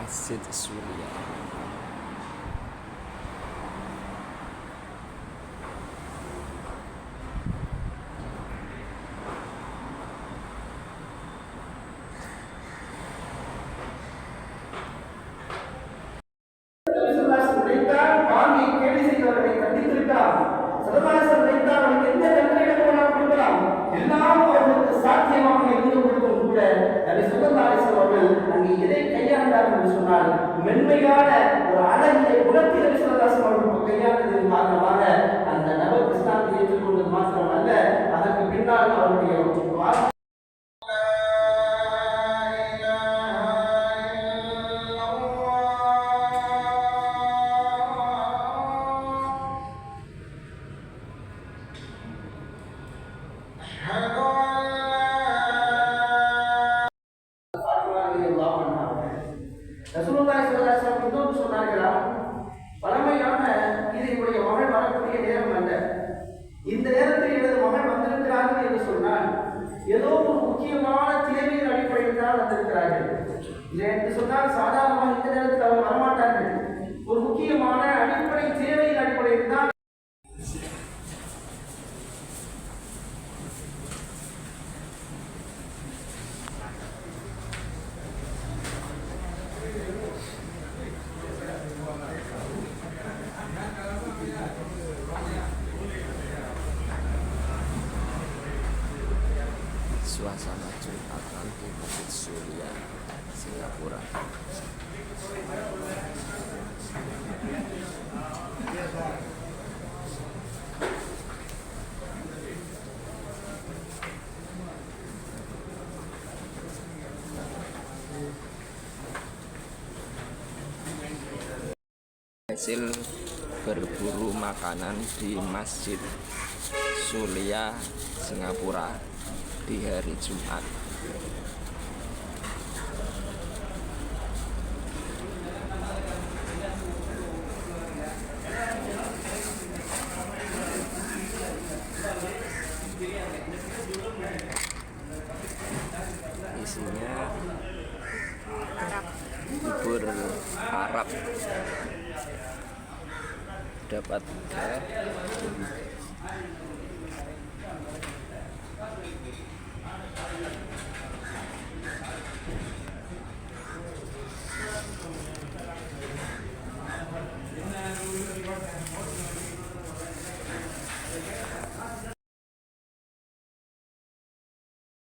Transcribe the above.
Masjid Suria. மென்மையான ஒரு அழகிய குணத்தில விஸ்வதாசம் அவர்கள் கையாண்டதின் காரணமாக அந்த நபர் கிறிஸ்தானத்தை ஏற்றுக்கொண்டது மாத்திரமல்ல, அதற்கு பின்னால் அவருடைய ரசூலுல்லாஹி ஸல்லல்லாஹு அலைஹி வஸல்லம் இன்னொன்று சொன்னார்களாம், பழமையான இது என்னுடைய மகள் வரக்கூடிய நேரம் அல்ல, இந்த நேரத்தில் எனது மகள் வந்திருக்கிறார்கள் என்று சொன்னால் ஏதோ ஒரு முக்கியமான தேவையின் அடிப்படையில் தான் வந்திருக்கிறார்கள். இல்லை என்று சொன்னால் சாதாரணமாக இந்த நேரத்தில் அவர் வரமாட்டார்கள். ஒரு முக்கியமான அடிப்படை தேவையின் அடிப்படையில் தான் suasana Jumatan di Masjid Suria, Singapura. Hasil berburu makanan di Masjid Suria, Singapura di hari Jumat. Isinya bubur Arab, dapat